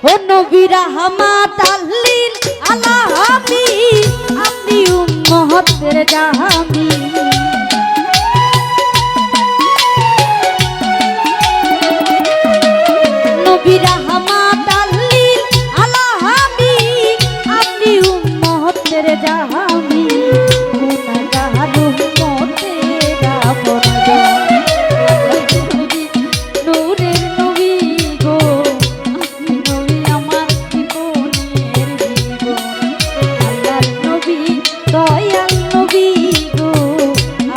ও নবী রাহমাত লিল আলামিন আপনি উম্মতের জাহামি নবী রাহমাত লিল আলামিন আপনি উম্মতের জাহামি গুনাহগার উম্মতের আপনজন নূরের নবী গো আপনি নবী আমার জীবনের জীবন আল্লাহর নবী দয়াল নবী গো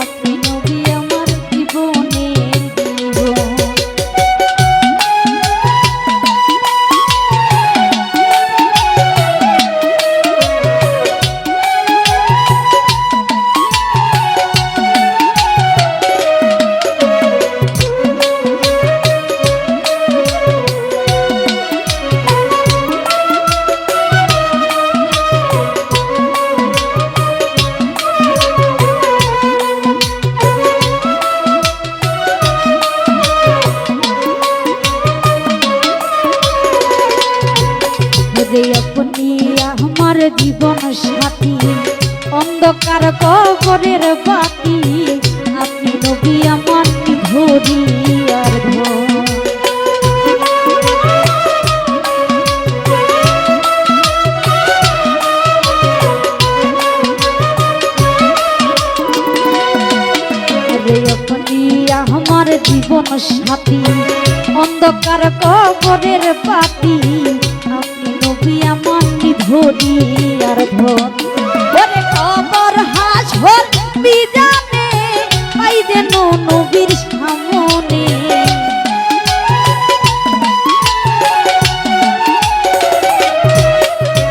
আপনি নবী আমার জীবনের জীবন আপনি আমার জীবন সাথী অন্ধকার কবরের বাতি আপনি নবী আমার ধরি আর আপনি আমার জীবন সাথী অন্ধকার কবরের বাতি নবী আমার ধরি আর ধন ওরে কবর হাসর বিজানে পাই দেন নবীর সামনে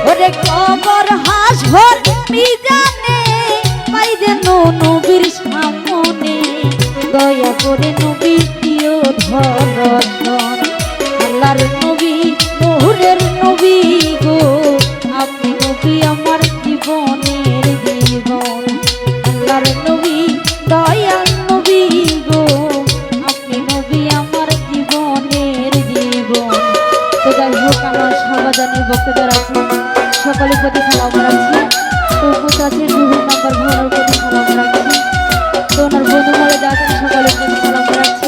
ওরে কবর হাসর বিজানে পাই দেন নবীর সামনে দয়া করে নবী দিও ধর্ষণ আল্লাহর নবী নূরের নবী গো আপনি নবী আমার জীবনের জীবন আল্লাহর নবী দয়াল নবী গো আপনি নবী আমার জীবনের জীবন তো যাই হোক আমার সর্বজনীন বক্তব্য রাখি সকলের প্রতি সালাম রাখছি তো আছে জুহুর নাম্বার ঘোরার প্রতি সালাম রাখছি তো ওনার বন্ধু মলে যাচ্ছেন সকলের প্রতি সালাম রাখছি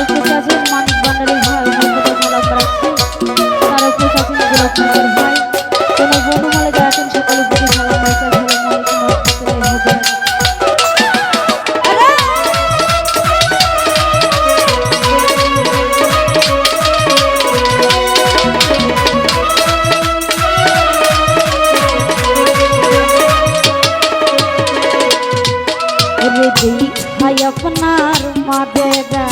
উপস্থিত আছেন মানিক ভান্ডারী ভাই প্রতি সালাম রাখছি তার উপস্থিত আছেন গোলাপ ভাই কোনো বন্ধু মলে যাচ্ছেন সকলের প্রতি সালাম রাখছি আপনার মাদেরা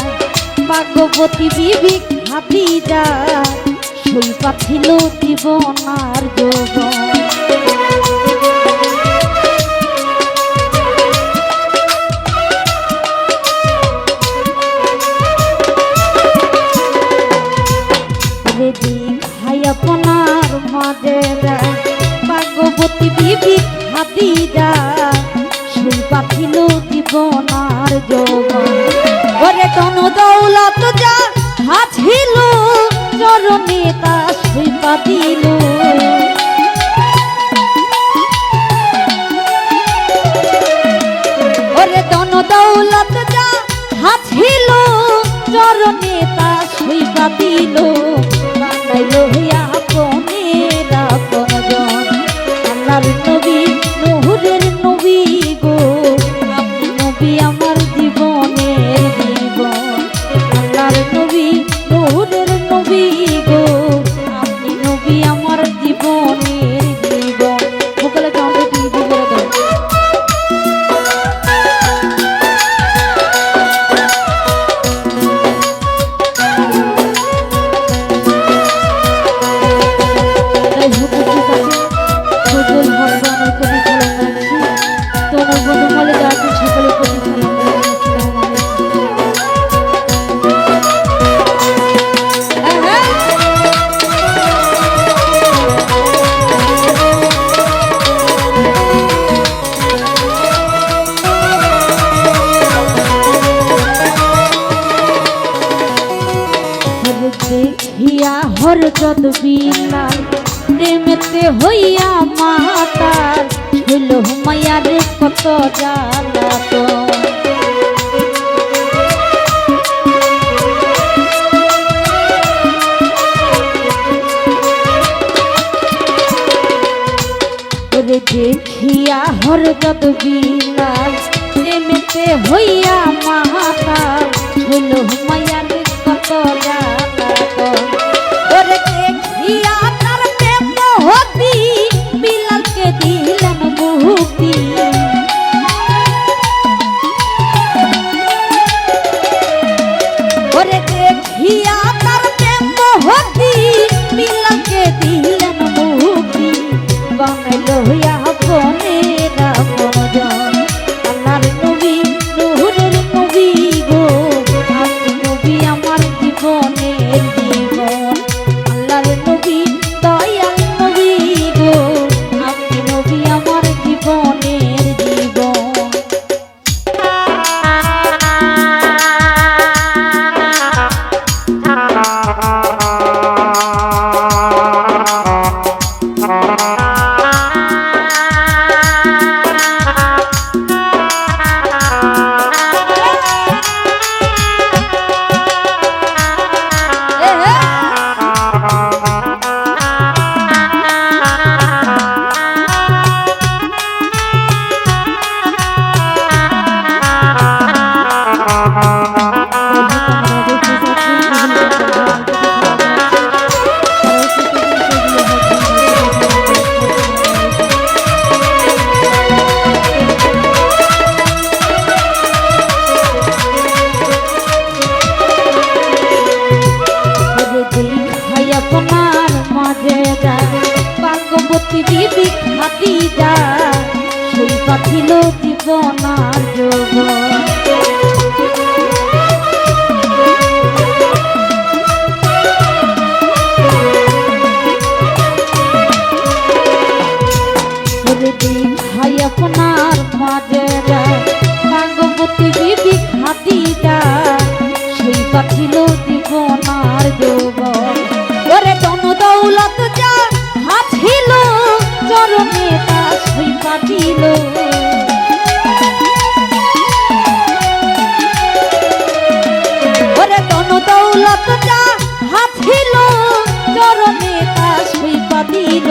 ভাগ্যবতী বিবি খাদিজা সই পাঠিল জীবন আর যৌবন ভাই আপনার মাদেরা ভাগ্যবতী বিবি খাদিজা সই পাঠিল জীবন আর যৌবন ওরে ধন দৌলত যা হাছিল চরণে তা সই পাঠিল ওরে ধন দৌলত যা হাছিল চরণে তা সই পাঠিল বানাইল হইয়া আপনের আপনজন আল্লাহর নবী নূরের নবী গো আপনি নবী আমার জীবনের জীবন আল্লাহর নবী নূরের নবী গো আপনি নবী আমার জীবনের জীবন মোকালে কাউকে দিয়ে বলে দাও সকলের হরজত বিলাল প্রেমেতে হইয়া মাতার হইল মায়ার কত জ্বালাতন। দেখিয়া হরজত বিলাল প্রেমেতে হইয়া মাতার হইল মায়ার কত জ্বালাতন। ওরে দেখিয়া তার প্রেম হতি বিলালকে দিলেন মুক্তি। ওরে দেখিয়া তার প্রেম হতি বিলালকে দিলেন মুক্তি। বানাইল হইয়া বনের আপনজন আল্লাহর নবী নূরের নবী গো আপনি নবী আমার জীবনের জীবন। আল্লাহর নবী দয়াল নবী গো আপনি নবী আমার জীবনের জীবন। আপনার মাঝে যা ভাগ্যবতী বিবি খাদিজা সেই পাঠিল জীবন আর যৌবন। ভাই আপনার মাঝে যা ভাগ্যবতী বিবি খাদিজা সেই পাঠিল জীবন আর যৌবন। ওরে ধন দৌলত যা হাছিল চরণে তা সই পাঠিল। ওরে ধন দৌলত যা হাছিল চরণে তা সই পাঠিল।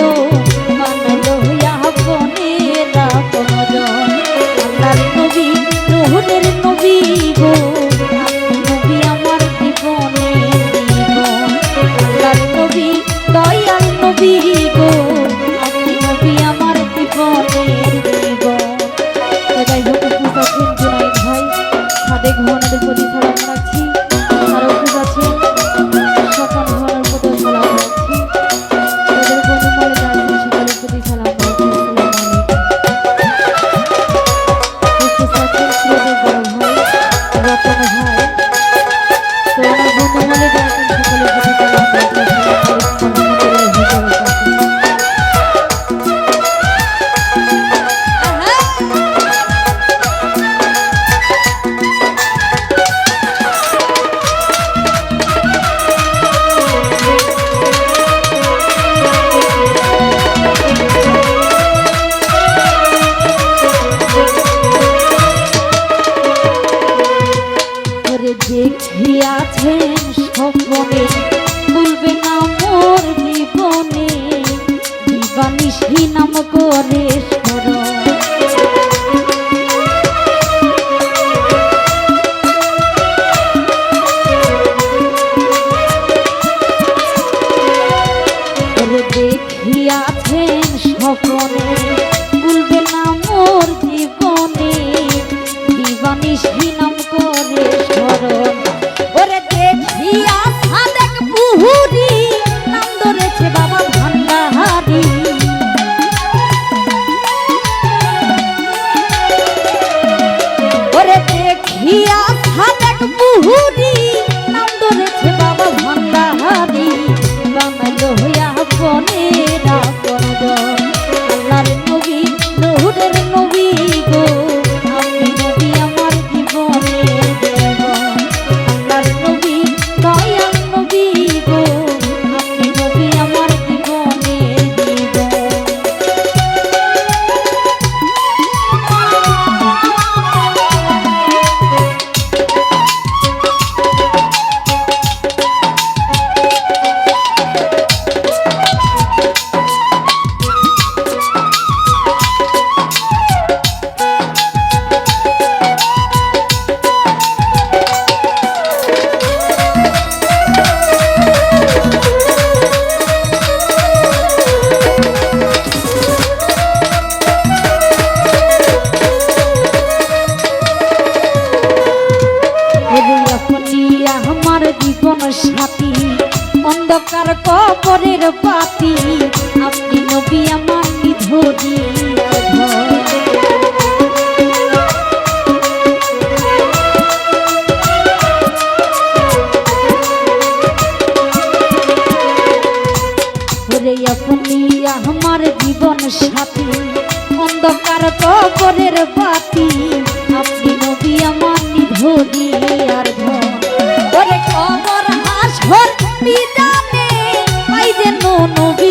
বানাইল হইয়া বনের আপনজন আল্লাহর নবী নূরের নবী গো নবী আমার জীবনের জীবন। আল্লাহর নবী দয়াল নবী গো আপনি নবী আমার জীবনের জীবন। যাই হোক খুব আছেন জুনাইদ ভাই সাদেক ভবনের প্রতি সালাম রাখছি। আরও খুব আছেন স্বপন ভবনের প্রতি সালাম রাখছি। তাদের বন্ধুমলে যাচ্ছেন সকলের প্রতি সালাম রাখছি। রতন ভাই তো আমার বন্ধুমলে যাচ্ছেন সকলের প্রতি সালাম রাখছি। দেখিয়াছেন স্বপ্নে ভুলবে না মোর জীবনে দিবানিশি নাম করে স্মরণ। দেখিয়াছেন স্বপ্নে ভুলবে না মোর জীবনে দিবানিশি নাম করে স্মরণ। ওরে দেখিয়া সাদেক পুহুরি নাম ধরেছে বাবা ভান্ডাহারি। ওরে দেখিয়া সাদেক পুহুরি নাম ধরেছে বাবা ভান্ডাহারি। বানাইল হইয়া বনের কবরের বাতি আপনি নবী আমার নিধরিয়ার ঘর। ওরে আপনি আমার জীবন সাথী অন্ধকার কবরের বাতি আপনি নবী আমার নিধরিয়ার ঘর। ওরে কবর হাসর বিদানে পাই যেন নবী